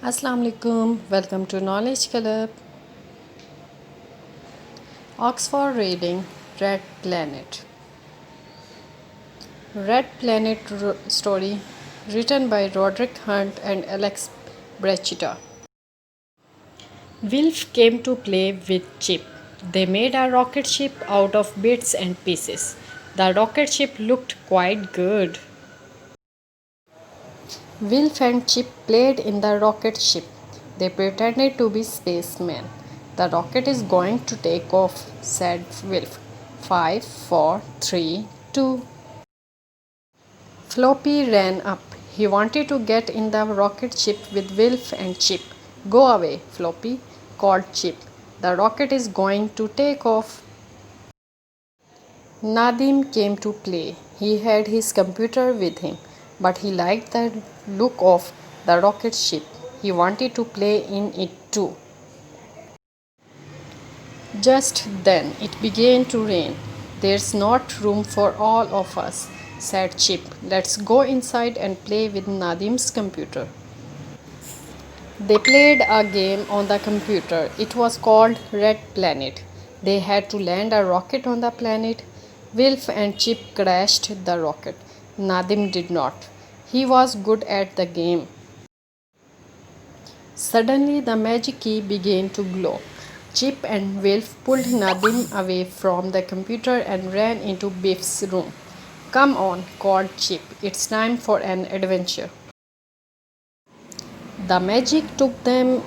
Assalamu alaikum. Welcome to Knowledge Club. Oxford reading Red Planet. Red Planet story written by Roderick Hunt and Alex Brechita. Wilf came to play with Chip. They made a rocket ship out of bits and pieces. The rocket ship looked quite good. Wilf and Chip played in the rocket ship. They pretended to be spacemen. The rocket is going to take off, said Wilf. 5, 4, 3, 2. Floppy ran up. He wanted to get in the rocket ship with Wilf and Chip. Go away, Floppy, called Chip. The rocket is going to take off. Nadim came to play. He had his computer with him, but he liked the look of the rocket ship. He wanted to play in it too. Just then it began to rain. There's not room for all of us, said Chip. Let's go inside and play with Nadim's computer. They played a game on the computer. It was called Red Planet. They had to land a rocket on the planet. Wilf and Chip crashed the rocket. Nadim did not. He was good at the game. Suddenly the magic key began to glow. Chip and Wilf pulled Nadim away from the computer and ran into Biff's room. Come on, called Chip. It's time for an adventure. The magic took them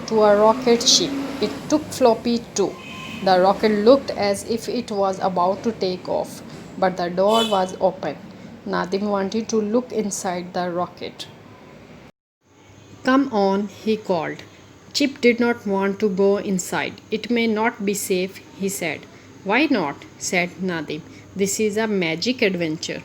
to a rocket ship. It took Floppy too. The rocket looked as if it was about to take off, but the door was open. Nadim wanted to look inside the rocket. Come on, he called. Chip did not want to go inside. It may not be safe, he said. Why not? Said Nadim. This is a magic adventure.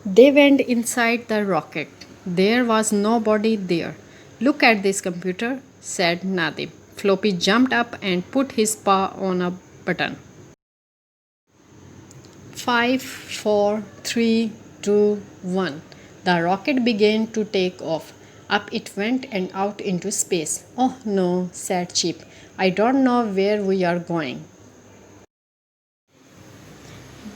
They went inside the rocket. There was nobody there. Look at this computer, said Nadim. Floppy jumped up and put his paw on a button. 5, 4, 3, 2, 1. The rocket began to take off. Up it went and out into space. Oh no, said Chip. I don't know where we are going.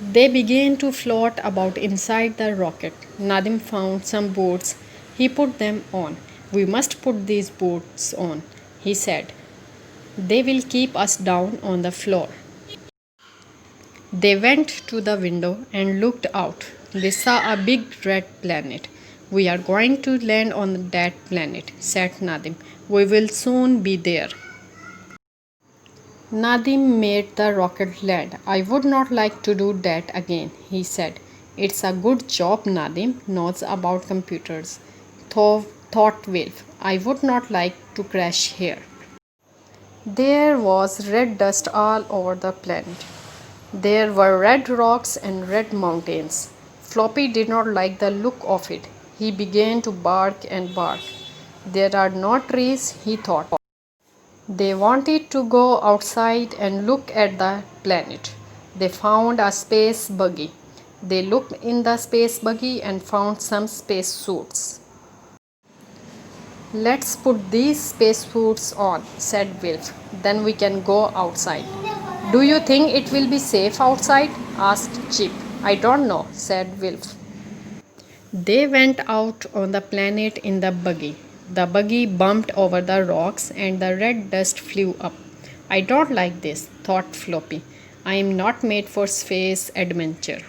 They began to float about inside the rocket. Nadim found some boots. He put them on. We must put these boots on, he said. They will keep us down on the floor. They went to the window and looked out. They saw a big red planet. We are going to land on that planet, said Nadim. We will soon be there. Nadim made the rocket land. I would not like to do that again, he said. It's a good job Nadim knows about computers, thought Wilf. I would not like to crash here. There was red dust all over the planet. There were red rocks and red mountains. Floppy did not like the look of it. He began to bark and bark. There are no trees, he thought. They wanted to go outside and look at the planet. They found a space buggy. They looked in the space buggy and found some space suits. Let's put these space suits on, said Wilf. Then we can go outside. Do you think it will be safe outside? Asked Chip. I don't know, said Wilf. They went out on the planet in the buggy. The buggy bumped over the rocks and the red dust flew up. I don't like this, thought Floppy. I am not made for space adventure.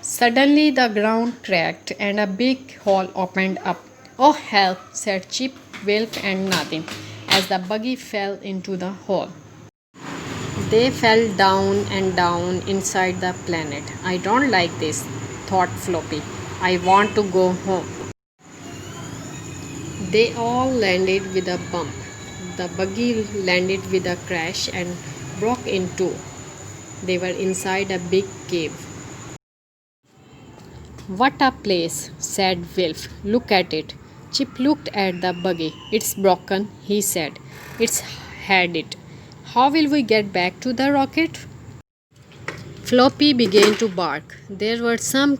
Suddenly the ground cracked and a big hole opened up. Oh help, said Chip, Wilf and Nadim as the buggy fell into the hole. They fell down and down inside the planet. I don't like this, thought Floppy. I want to go home. They all landed with a bump. The buggy landed with a crash and broke in two. They were inside a big cave. What a place, said Wilf. Look at it. Chip looked at the buggy. It's broken, he said. It's had it. How will we get back to the rocket? Floppy began to bark. There were some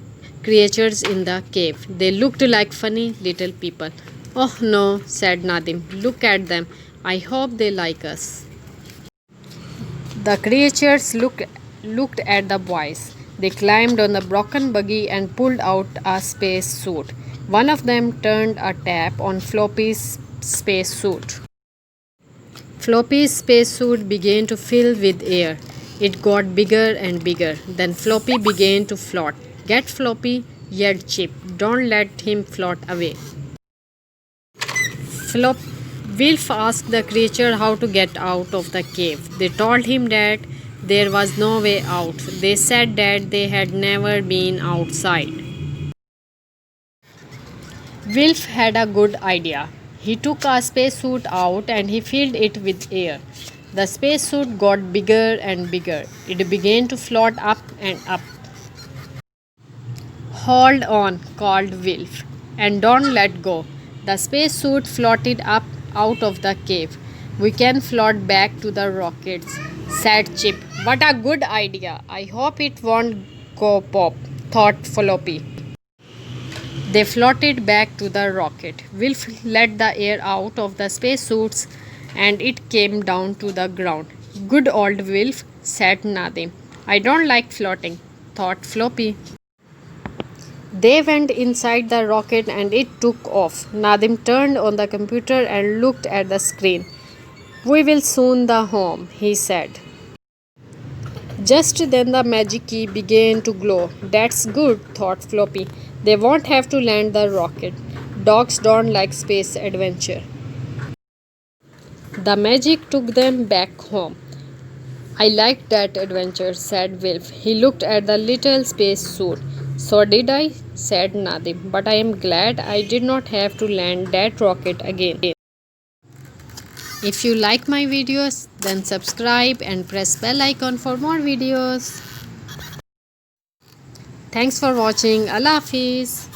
creatures in the cave. They looked like funny little people. Oh no, said Nadim. Look at them. I hope they like us. The creatures looked at the boys. They climbed on the broken buggy and pulled out a space suit. One of them turned a tap on Floppy's space suit. Floppy's spacesuit began to fill with air. It got bigger and bigger. Then Floppy began to float. Get Floppy, yelled Chip. Don't let him float away. Wilf asked the creature how to get out of the cave. They told him that there was no way out. They said that they had never been outside. Wilf had a good idea. He took a spacesuit out and he filled it with air. The spacesuit got bigger and bigger. It began to float up and up. Hold on, called Wilf, and don't let go. The spacesuit floated up out of the cave. We can float back to the rockets, said Chip. What a good idea. I hope it won't go pop, thought Floppy. They floated back to the rocket. Wilf let the air out of the spacesuits and it came down to the ground. Good old Wilf, said Nadim. I don't like floating, thought Floppy. They went inside the rocket and it took off. Nadim turned on the computer and looked at the screen. We will soon the home, he said. Just then the magic key began to glow. That's good, thought Floppy. They won't have to land the rocket. Dogs don't like space adventure. The magic took them back home. I liked that adventure, said Wilf. He looked at the little space suit. So did I, said Nadim, but I am glad I did not have to land that rocket again. If you like my videos, then subscribe and press bell icon for more videos. Thanks for watching. Allah Hafiz.